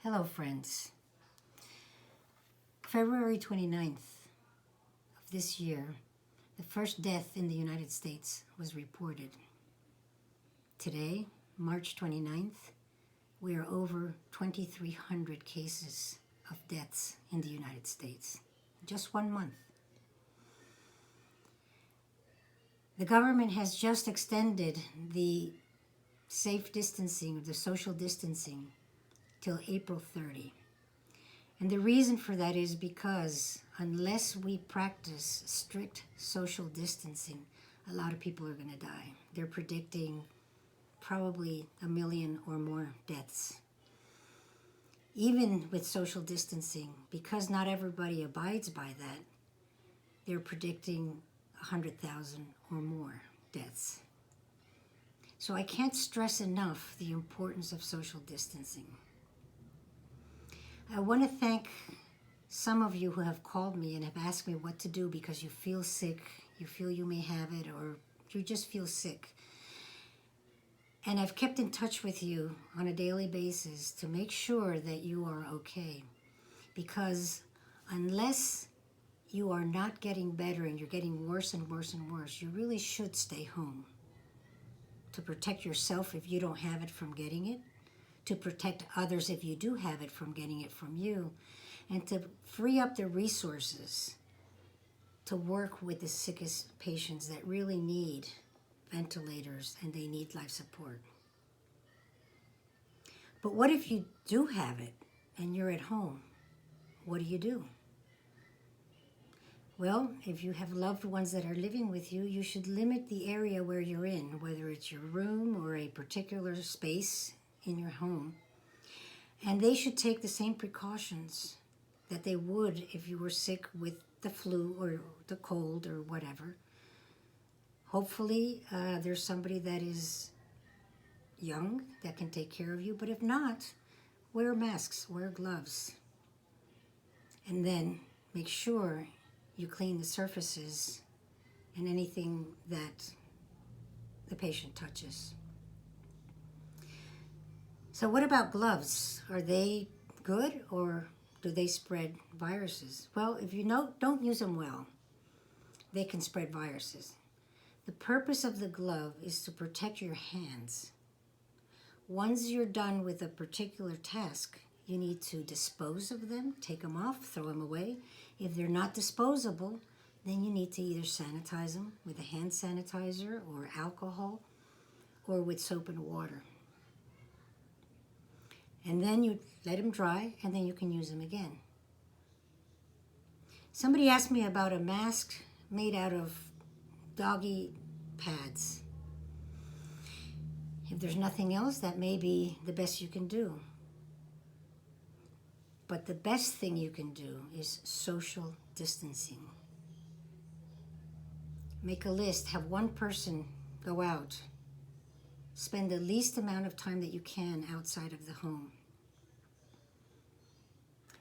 Hello, friends. February 29th of this year, the first death in the United States was reported. Today, March 29th, we are over 2,300 cases of deaths in the United States. Just 1 month. The government has just extended the safe distancing, or the social distancing, till April 30. And the reason for that is because unless we practice strict social distancing, a lot of people are going to die. They're predicting probably 1 million or more deaths. Even with social distancing, because not everybody abides by that, they're predicting 100,000 or more deaths. So I can't stress enough the importance of social distancing. I want to thank some of you who have called me and have asked me what to do because you feel sick, you feel you may have it, or you just feel sick. And I've kept in touch with you on a daily basis to make sure that you are okay. Because unless you are not getting better and you're getting worse and worse and worse, you really should stay home to protect yourself if you don't have it from getting it, to protect others if you do have it from getting it from you, and to free up the resources to work with the sickest patients that really need ventilators and they need life support. But what if you do have it and you're at home? What do? Well, if you have loved ones that are living with you, you should limit the area where you're in, whether it's your room or a particular space in your home. And they should take the same precautions that they would if you were sick with the flu or the cold or whatever. Hopefully there's somebody that is young that can take care of you, but if not, wear masks, wear gloves. And then make sure you clean the surfaces and anything that the patient touches. So what about gloves? Are they good or do they spread viruses? Well, if you don't use them well, they can spread viruses. The purpose of the glove is to protect your hands. Once you're done with a particular task, you need to dispose of them, take them off, throw them away. If they're not disposable, then you need to either sanitize them with a hand sanitizer or alcohol or with soap and water. And then you let them dry, and then you can use them again. Somebody asked me about a mask made out of doggy pads. If there's nothing else, that may be the best you can do. But the best thing you can do is social distancing. Make a list, have one person go out. Spend the least amount of time that you can outside of the home.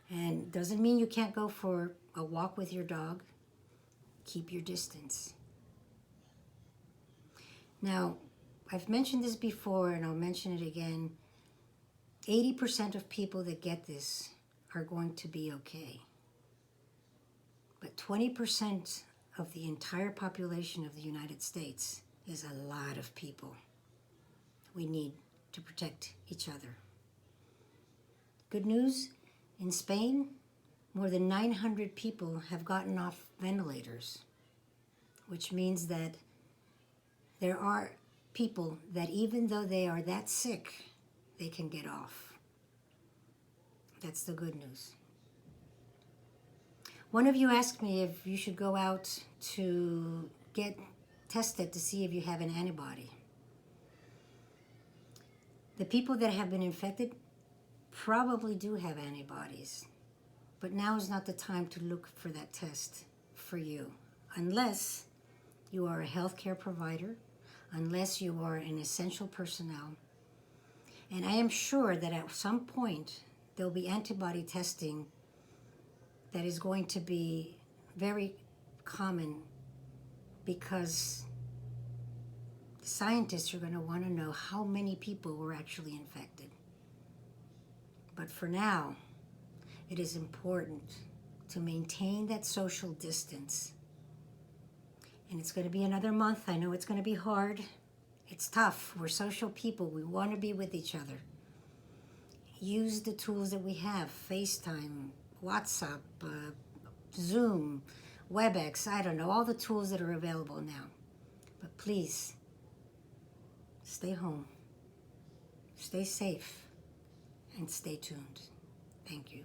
And doesn't mean you can't go for a walk with your dog. Keep your distance. Now, I've mentioned this before and I'll mention it again. 80% of people that get this are going to be okay. But 20% of the entire population of the United States is a lot of people. We need to protect each other. Good news, in Spain, more than 900 people have gotten off ventilators, which means that there are people that even though they are that sick, they can get off. That's the good news. One of you asked me if you should go out to get tested to see if you have an antibody. The people that have been infected probably do have antibodies, but now is not the time to look for that test for you, unless you are a healthcare provider, unless you are an essential personnel. And I am sure that at some point there'll be antibody testing that is going to be very common because scientists are going to want to know how many people were actually infected. But for now, it is important to maintain that social distance. And it's going to be another month. I know it's going to be hard. It's tough. We're social people. We want to be with each other. Use the tools that we have. FaceTime, WhatsApp, Zoom, WebEx, I don't know, all the tools that are available now. But please, stay home, stay safe, and stay tuned. Thank you.